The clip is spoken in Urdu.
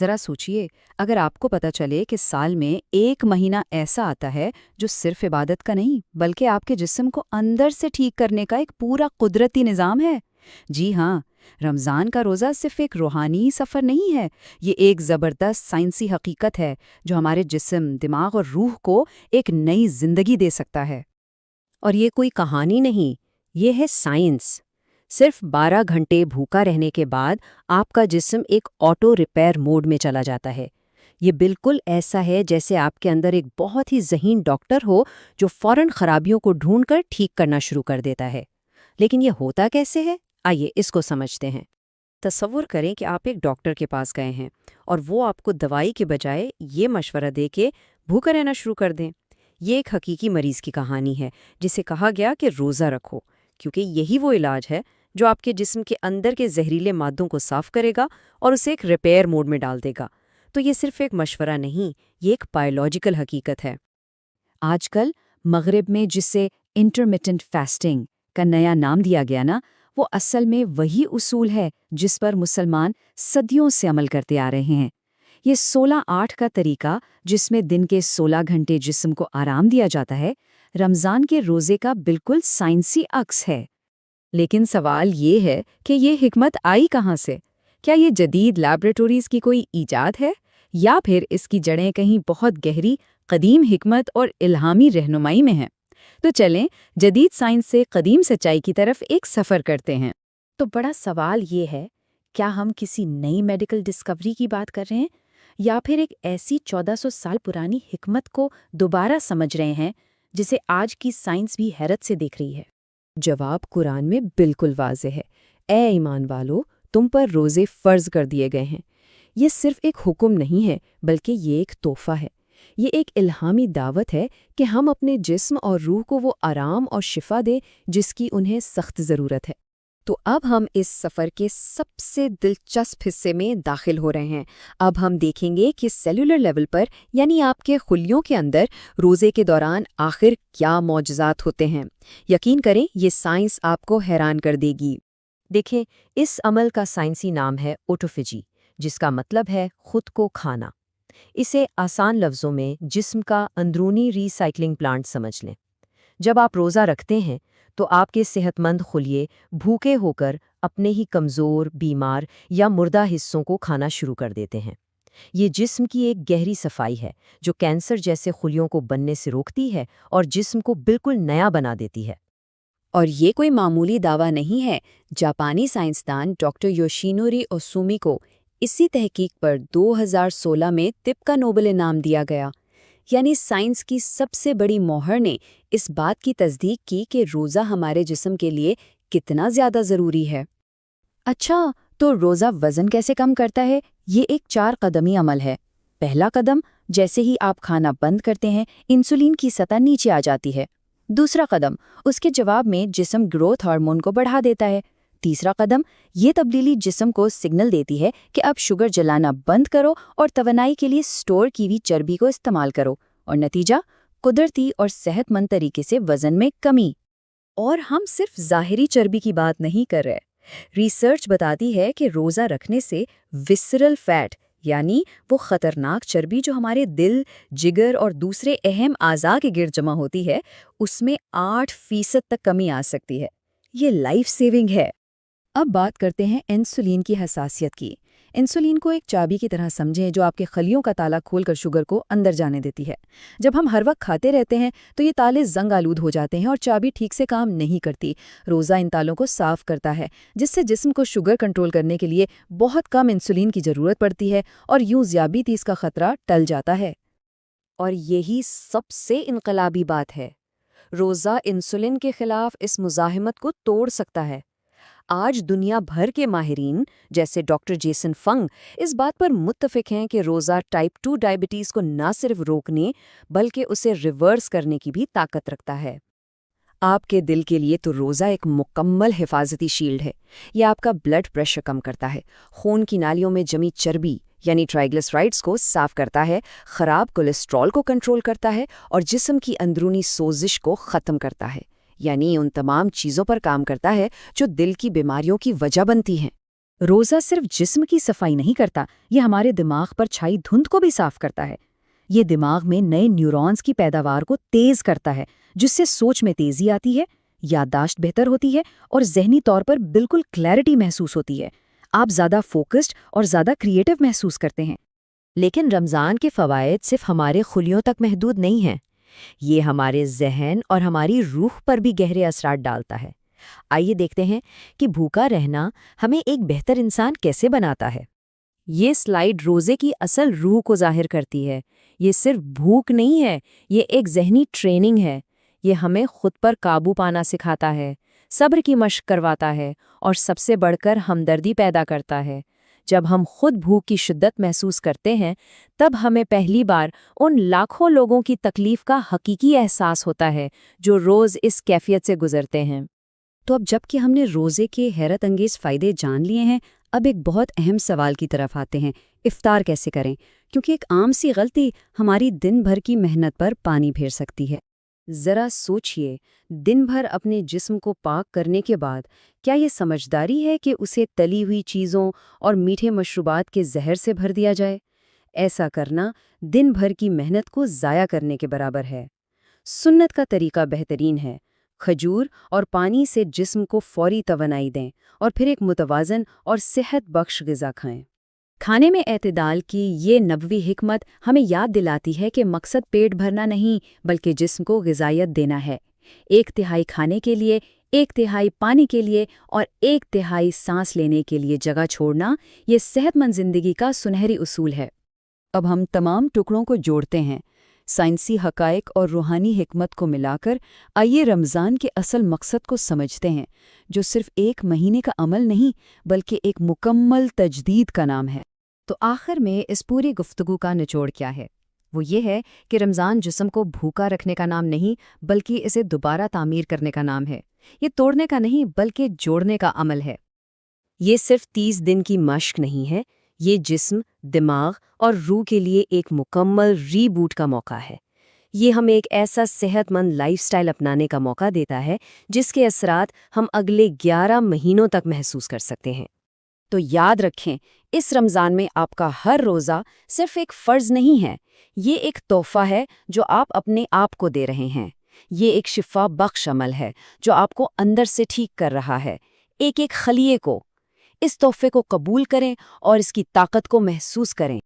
ذرا سوچئے، اگر آپ کو پتہ چلے کہ سال میں ایک مہینہ ایسا آتا ہے جو صرف عبادت کا نہیں بلکہ آپ کے جسم کو اندر سے ٹھیک کرنے کا ایک پورا قدرتی نظام ہے۔ جی ہاں، رمضان کا روزہ صرف ایک روحانی سفر نہیں ہے، یہ ایک زبردست سائنسی حقیقت ہے جو ہمارے جسم، دماغ اور روح کو ایک نئی زندگی دے سکتا ہے۔ اور یہ کوئی کہانی نہیں، یہ ہے سائنس۔ صرف 12 گھنٹے بھوکا رہنے کے بعد آپ کا جسم ایک آٹو ریپیئر موڈ میں چلا جاتا ہے۔ یہ بالکل ایسا ہے جیسے آپ کے اندر ایک بہت ہی ذہین ڈاکٹر ہو جو فوراً خرابیوں کو ڈھونڈ کر ٹھیک کرنا شروع کر دیتا ہے۔ لیکن یہ ہوتا کیسے ہے؟ آئیے اس کو سمجھتے ہیں۔ تصور کریں کہ آپ ایک ڈاکٹر کے پاس گئے ہیں اور وہ آپ کو دوائی کے بجائے یہ مشورہ دے کے بھوکا رہنا شروع کر دیں۔ یہ ایک حقیقی مریض کی کہانی ہے جسے کہا گیا کہ روزہ رکھو، کیونکہ یہی وہ علاج ہے جو آپ کے جسم کے اندر کے زہریلے مادوں کو صاف کرے گا اور اسے ایک ریپیئر موڈ میں ڈال دے گا۔ تو یہ صرف ایک مشورہ نہیں، یہ ایک بایولوجیکل حقیقت ہے۔ آج کل مغرب میں جسے انٹرمیٹنٹ فاسٹنگ کا نیا نام دیا گیا نا، وہ اصل میں وہی اصول ہے جس پر مسلمان صدیوں سے عمل کرتے آ رہے ہیں۔ یہ 16-8 کا طریقہ جس میں دن کے 16 گھنٹے جسم کو آرام دیا جاتا ہے، رمضان کے روزے کا بالکل سائنسی عکس ہے۔ لیکن سوال یہ ہے کہ یہ حکمت آئی کہاں سے؟ کیا یہ جدید لیبارٹریز کی کوئی ایجاد ہے یا پھر اس کی جڑیں کہیں بہت گہری قدیم حکمت اور الہامی رہنمائی میں ہیں؟ تو چلیں جدید سائنس سے قدیم سچائی کی طرف ایک سفر کرتے ہیں۔ تو بڑا سوال یہ ہے، کیا ہم کسی نئی میڈیکل ڈسکوری کی بات کر رہے ہیں یا پھر ایک ایسی 1400 سال پرانی حکمت کو دوبارہ سمجھ رہے ہیں جسے آج کی سائنس بھی حیرت سے دیکھ رہی ہے؟ جواب قرآن میں بالکل واضح ہے۔ اے ایمان والو، تم پر روزے فرض کر دیے گئے ہیں۔ یہ صرف ایک حکم نہیں ہے بلکہ یہ ایک تحفہ ہے۔ یہ ایک الہامی دعوت ہے کہ ہم اپنے جسم اور روح کو وہ آرام اور شفا دیں جس کی انہیں سخت ضرورت ہے۔ تو اب ہم اس سفر کے سب سے دلچسپ حصے میں داخل ہو رہے ہیں۔ اب ہم دیکھیں گے کہ سیلولر لیول پر، یعنی آپ کے خلیوں کے اندر روزے کے دوران آخر کیا معجزات ہوتے ہیں۔ یقین کریں یہ سائنس آپ کو حیران کر دے گی۔ دیکھیں، اس عمل کا سائنسی نام ہے اوٹوفیجی، جس کا مطلب ہے خود کو کھانا۔ اسے آسان لفظوں میں جسم کا اندرونی ری سائیکلنگ پلانٹ سمجھ لیں۔ جب آپ روزہ رکھتے ہیں تو آپ کے صحت مند خلیے بھوکے ہو کر اپنے ہی کمزور، بیمار یا مردہ حصوں کو کھانا شروع کر دیتے ہیں۔ یہ جسم کی ایک گہری صفائی ہے جو کینسر جیسے خلیوں کو بننے سے روکتی ہے اور جسم کو بالکل نیا بنا دیتی ہے۔ اور یہ کوئی معمولی دعویٰ نہیں ہے۔ جاپانی سائنسدان ڈاکٹر یوشینوری اوسومی کو اسی تحقیق پر 2016 میں طب کا نوبل انعام دیا گیا۔ یعنی سائنس کی سب سے بڑی مہر نے اس بات کی تصدیق کی کہ روزہ ہمارے جسم کے لیے کتنا زیادہ ضروری ہے۔ اچھا، تو روزہ وزن کیسے کم کرتا ہے؟ یہ ایک 4 قدمی عمل ہے۔ پہلا قدم، جیسے ہی آپ کھانا بند کرتے ہیں انسولین کی سطح نیچے آ جاتی ہے۔ دوسرا قدم، اس کے جواب میں جسم گروتھ ہارمون کو بڑھا دیتا ہے۔ تیسرا قدم، یہ تبدیلی جسم کو سگنل دیتی ہے کہ اب شوگر جلانا بند کرو اور توانائی کے لیے سٹور کی ہوئی چربی کو استعمال کرو، اور نتیجہ قدرتی اور صحت مند طریقے سے وزن میں کمی۔ اور ہم صرف ظاہری چربی کی بات نہیں کر رہے۔ ریسرچ بتاتی ہے کہ روزہ رکھنے سے وسرل فیٹ، یعنی وہ خطرناک چربی جو ہمارے دل، جگر اور دوسرے اہم اعضاء کے گرد جمع ہوتی ہے، اس میں 8% تک کمی آ سکتی ہے۔ یہ لائف سیونگ ہے۔ اب بات کرتے ہیں انسولین کی حساسیت کی۔ انسولین کو ایک چابی کی طرح سمجھیں جو آپ کے خلیوں کا تالا کھول کر شوگر کو اندر جانے دیتی ہے۔ جب ہم ہر وقت کھاتے رہتے ہیں تو یہ تالے زنگ آلود ہو جاتے ہیں اور چابی ٹھیک سے کام نہیں کرتی۔ روزہ ان تالوں کو صاف کرتا ہے، جس سے جسم کو شوگر کنٹرول کرنے کے لیے بہت کم انسولین کی ضرورت پڑتی ہے اور یوں ذیابیطس کا خطرہ ٹل جاتا ہے۔ اور یہی سب سے انقلابی بات ہے۔ روزہ انسولین کے خلاف اس مزاحمت کو توڑ سکتا ہے۔ آج دنیا بھر کے ماہرین جیسے ڈاکٹر جیسن فنگ اس بات پر متفق ہیں کہ روزہ ٹائپ 2 ڈائبٹیز کو نہ صرف روکنے بلکہ اسے ریورس کرنے کی بھی طاقت رکھتا ہے۔ آپ کے دل کے لیے تو روزہ ایک مکمل حفاظتی شیلڈ ہے۔ یہ آپ کا بلڈ پریشر کم کرتا ہے، خون کی نالیوں میں جمی چربی یعنی ٹرائیگلیسرائڈز کو صاف کرتا ہے، خراب کولیسٹرول کو کنٹرول کرتا ہے اور جسم کی اندرونی سوزش کو ختم کرتا ہے، یعنی ان تمام چیزوں پر کام کرتا ہے جو دل کی بیماریوں کی وجہ بنتی ہیں۔ روزہ صرف جسم کی صفائی نہیں کرتا، یہ ہمارے دماغ پر چھائی دھند کو بھی صاف کرتا ہے۔ یہ دماغ میں نئے نیورونز کی پیداوار کو تیز کرتا ہے، جس سے سوچ میں تیزی آتی ہے، یادداشت بہتر ہوتی ہے اور ذہنی طور پر بالکل کلیئرٹی محسوس ہوتی ہے۔ آپ زیادہ فوکسڈ اور زیادہ کریٹو محسوس کرتے ہیں۔ لیکن رمضان کے فوائد صرف ہمارے خلیوں تک محدود نہیں ہیں، یہ ہمارے ذہن اور ہماری روح پر بھی گہرے اثرات ڈالتا ہے۔ آئیے دیکھتے ہیں کہ بھوکا رہنا ہمیں ایک بہتر انسان کیسے بناتا ہے۔ یہ سلائیڈ روزے کی اصل روح کو ظاہر کرتی ہے۔ یہ صرف بھوک نہیں ہے، یہ ایک ذہنی ٹریننگ ہے۔ یہ ہمیں خود پر قابو پانا سکھاتا ہے، صبر کی مشق کرواتا ہے اور سب سے بڑھ کر ہمدردی پیدا کرتا ہے۔ جب ہم خود بھوک کی شدت محسوس کرتے ہیں، تب ہمیں پہلی بار ان لاکھوں لوگوں کی تکلیف کا حقیقی احساس ہوتا ہے جو روز اس کیفیت سے گزرتے ہیں۔ تو اب جب کہ ہم نے روزے کے حیرت انگیز فائدے جان لیے ہیں، اب ایک بہت اہم سوال کی طرف آتے ہیں، افطار کیسے کریں؟ کیونکہ ایک عام سی غلطی ہماری دن بھر کی محنت پر پانی پھیر سکتی ہے۔ ذرا سوچئے، دن بھر اپنے جسم کو پاک کرنے کے بعد کیا یہ سمجھداری ہے کہ اسے تلی ہوئی چیزوں اور میٹھے مشروبات کے زہر سے بھر دیا جائے؟ ایسا کرنا دن بھر کی محنت کو ضائع کرنے کے برابر ہے۔ سنت کا طریقہ بہترین ہے۔ کھجور اور پانی سے جسم کو فوری توانائی دیں اور پھر ایک متوازن اور صحت بخش غذا کھائیں۔ کھانے میں اعتدال کی یہ نبوی حکمت ہمیں یاد دلاتی ہے کہ مقصد پیٹ بھرنا نہیں بلکہ جسم کو غذائیت دینا ہے۔ 1/3 کھانے کے لیے، 1/3 پانی کے لیے اور 1/3 سانس لینے کے لیے جگہ چھوڑنا، یہ صحت مند زندگی کا سنہری اصول ہے۔ اب ہم تمام ٹکڑوں کو جوڑتے ہیں، سائنسی حقائق اور روحانی حکمت کو ملا کر آئیے رمضان کے اصل مقصد کو سمجھتے ہیں، جو صرف 1 مہینے کا عمل نہیں بلکہ ایک مکمل تجدید کا نام ہے۔ تو آخر میں اس پوری گفتگو کا نچوڑ کیا ہے؟ وہ یہ ہے کہ رمضان جسم کو بھوکا رکھنے کا نام نہیں بلکہ اسے دوبارہ تعمیر کرنے کا نام ہے۔ یہ توڑنے کا نہیں بلکہ جوڑنے کا عمل ہے۔ یہ صرف 30 دن کی مشق نہیں ہے، یہ جسم، دماغ اور روح کے لیے ایک مکمل ری بوٹ کا موقع ہے۔ یہ ہمیں ایک ایسا صحت مند لائف سٹائل اپنانے کا موقع دیتا ہے جس کے اثرات ہم اگلے 11 مہینوں تک محسوس کر سکتے ہیں۔ تو یاد رکھیں، اس رمضان میں آپ کا ہر روزہ صرف ایک فرض نہیں ہے، یہ ایک تحفہ ہے جو آپ اپنے آپ کو دے رہے ہیں۔ یہ ایک شفا بخش عمل ہے جو آپ کو اندر سے ٹھیک کر رہا ہے، ایک خلیے کو۔ اس تحفے کو قبول کریں اور اس کی طاقت کو محسوس کریں۔